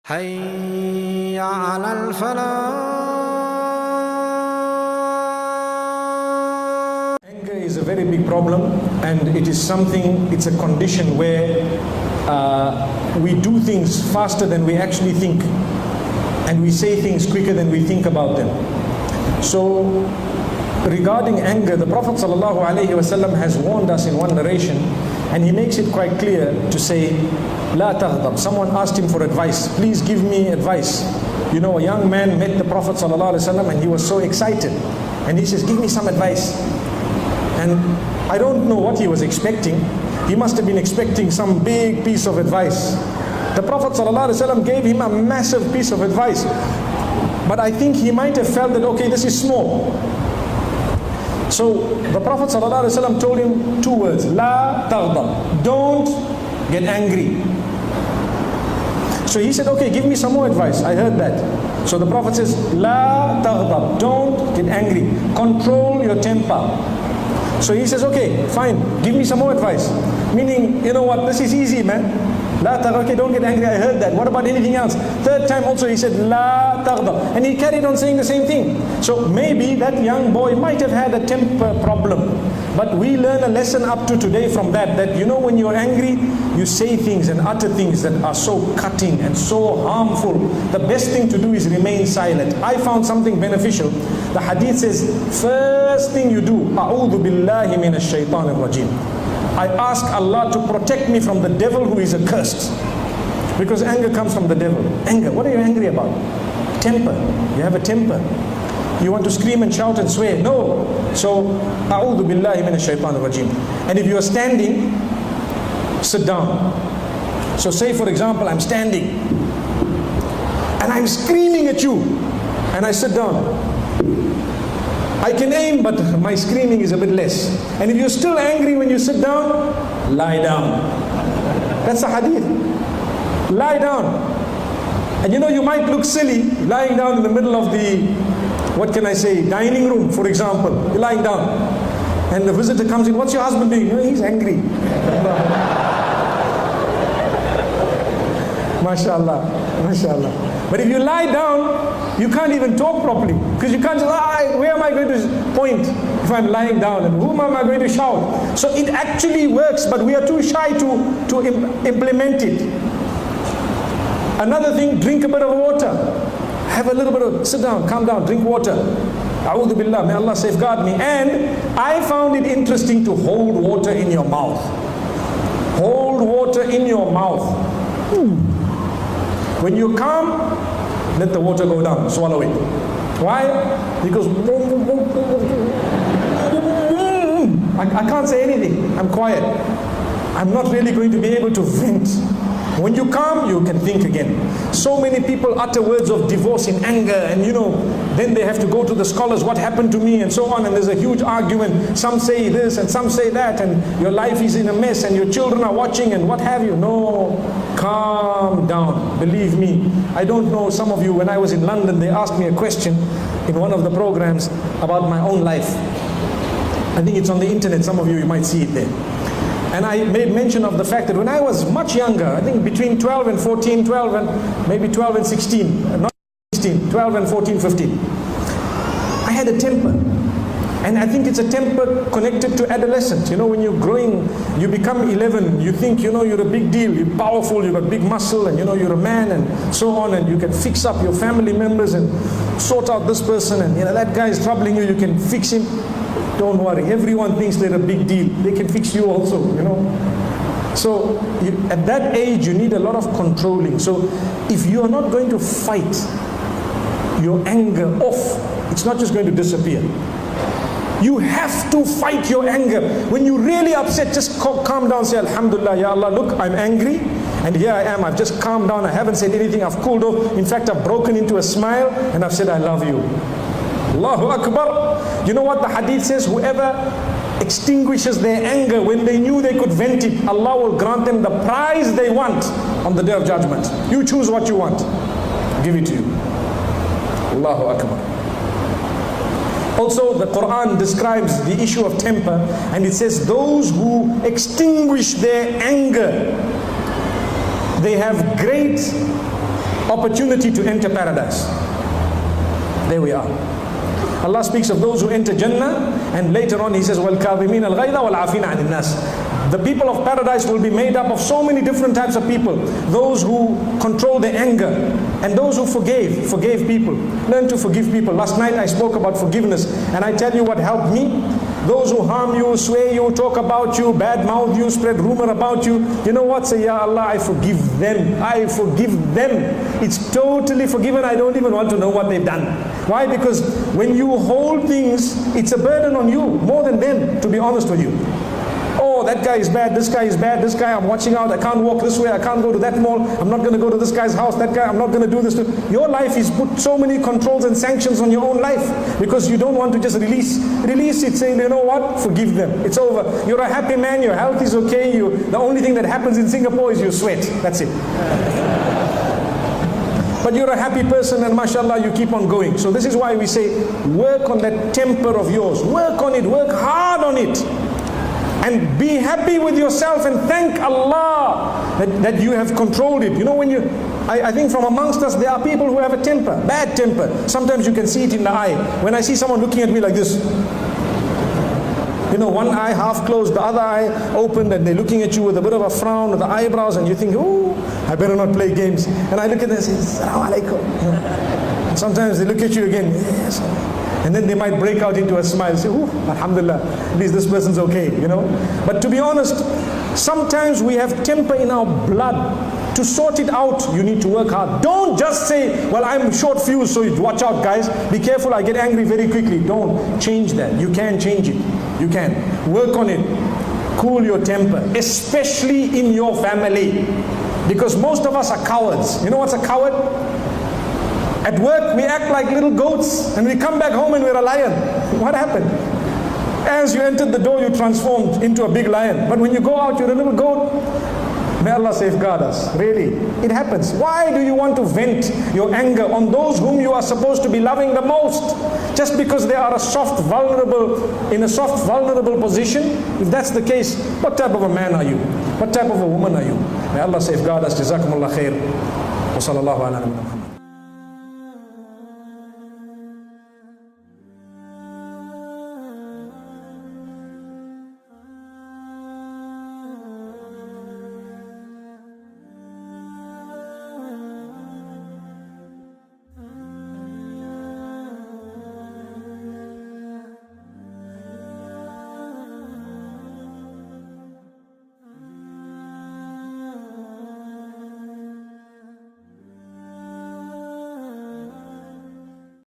حي على الفلاح. Anger is a very big problem, and it is something, it's a condition where we do things faster than we actually think, and we say things quicker than we think about them. So regarding anger, the Prophet ﷺ has warned us in one narration, and he makes it quite clear to say, La taghdab. Someone asked him for advice, please give me advice. You know, a young man met the Prophet ﷺ and he was so excited, and he says, give me some advice. And I don't know what he was expecting. He must have been expecting some big piece of advice. The Prophet ﷺ gave him a massive piece of advice, but I think he might have felt that, okay, this is small. So the Prophet ﷺ told him two words, La taghdab, don't get angry. So he said, okay, give me some more advice. I heard that. So the Prophet says, La taghdab, don't get angry, control your temper. So he says, okay, fine, give me some more advice. Meaning, you know what, this is easy, man. La taghdab, okay, don't get angry, I heard that. What about anything else? Third time also he said, La taghdab. And he carried on saying the same thing. So maybe that young boy might have had a temper problem. But we learn a lesson up to today from that you know, when you're angry, you say things and utter things that are so cutting and so harmful. The best thing to do is remain silent. I found something beneficial. The hadith says, first thing you do, A'udhu billahi minash shaitanir rajim. I ask Allah to protect me from the devil who is accursed. Because anger comes from the devil. Anger, what are you angry about? Temper, you have a temper. You want to scream and shout and swear? No. So, A'udhu billahi minash shaitanir rajim. And if you are standing, sit down. So say for example, I'm standing and I'm screaming at you and I sit down. I can aim, but my screaming is a bit less. And if you're still angry when you sit down, lie down. That's the hadith. Lie down. And you know, you might look silly lying down in the middle of the, what can I say, dining room, for example. You're lying down and the visitor comes in, what's your husband doing? Oh, he's angry. MashaAllah, MashaAllah. But if you lie down, you can't even talk properly, because you can't just, where am I going to point if I'm lying down, and whom am I going to shout? So it actually works, but we are too shy to implement it. Another thing, drink a bit of water. Have a little bit of, sit down, calm down, drink water. A'udhu billah, may Allah safeguard me. And I found it interesting to hold water in your mouth. Hold water in your mouth. When you calm, let the water go down, swallow it. Why? Because I can't say anything, I'm quiet. I'm not really going to be able to vent. When you calm, you can think again. So many people utter words of divorce in anger, and you know, then they have to go to the scholars, what happened to me, and so on, and there's a huge argument. Some say this and some say that, and your life is in a mess, and your children are watching, and what have you. No, calm down. Believe me, I don't know, some of you, when I was in London, they asked me a question in one of the programs about my own life. I think it's on the internet, some of you might see it there. And I made mention of the fact that when I was much younger, I think between 12 and 14, 12 and maybe 12 and 16, not 16, 12 and 14, 15, I had a temper. And I think it's a temper connected to adolescence. You know, when you're growing, you become 11, you think, you know, you're a big deal, you're powerful, you've got big muscle, and you know, you're a man, and so on, and you can fix up your family members and sort out this person, and you know, that guy is troubling you, you can fix him. Don't worry, everyone thinks they're a big deal. They can fix you also, you know. So at that age, you need a lot of controlling. So if you are not going to fight your anger off, it's not just going to disappear. You have to fight your anger. When you're really upset, just calm down, say, Alhamdulillah, Ya Allah, look, I'm angry, and here I am, I've just calmed down, I haven't said anything, I've cooled off. In fact, I've broken into a smile, and I've said, I love you. Allahu Akbar. You know what the hadith says? Whoever extinguishes their anger when they knew they could vent it, Allah will grant them the prize they want on the day of judgment. You choose what you want, give it to you. Allahu Akbar. Also, the Quran describes the issue of temper, and it says those who extinguish their anger, they have great opportunity to enter paradise. There we are. Allah speaks of those who enter Jannah, and later on He says, وَالْكَاظِمِينَ الْغَيْظَ وَالْعَافِينَ عَنِ النَّاسِ. The people of paradise will be made up of so many different types of people. Those who control their anger, and those who forgave people. Learn to forgive people. Last night I spoke about forgiveness, and I tell you what helped me. Those who harm you, swear you, talk about you, bad mouth you, spread rumor about you, you know what? Say, Ya Allah, I forgive them. I forgive them. It's totally forgiven. I don't even want to know what they've done. Why? Because when you hold things, it's a burden on you more than them, to be honest with you. Oh, that guy is bad, this guy is bad, this guy I'm watching out, I can't walk this way, I can't go to that mall, I'm not going to go to this guy's house, that guy, I'm not going to do this. Your life is put so many controls and sanctions on your own life because you don't want to just release it, saying, you know what, forgive them, it's over. You're a happy man, your health is okay, the only thing that happens in Singapore is you sweat, that's it. But you're a happy person and mashallah you keep on going. So this is why we say, work on that temper of yours, work on it, work hard on it. And be happy with yourself and thank Allah that you have controlled it. You know, I think from amongst us there are people who have a temper, bad temper. Sometimes you can see it in the eye. When I see someone looking at me like this, you know, one eye half closed, the other eye opened, and they're looking at you with a bit of a frown with the eyebrows, and you think, oh, I better not play games. And I look at them and say, Assalamu alaikum. And sometimes they look at you again, yes. And then they might break out into a smile, say, oh, alhamdulillah, at least this person's okay, you know. But to be honest, sometimes we have temper in our blood. To sort it out, you need to work hard. Don't just say, well, I'm short fused, so watch out guys, be careful, I get angry very quickly. Don't change that. You can change it. You can. Work on it. Cool your temper, especially in your family. Because most of us are cowards. You know what's a coward? At work, we act like little goats, and we come back home and we're a lion. What happened? As you entered the door, you transformed into a big lion. But when you go out, you're a little goat. May Allah safeguard us. Really, it happens. Why do you want to vent your anger on those whom you are supposed to be loving the most? Just because they are in a soft, vulnerable position? If that's the case, what type of a man are you? What type of a woman are you? May Allah safeguard us. Jazakumullah khair. Wa sallallahu ala nabiyyina Muhammad.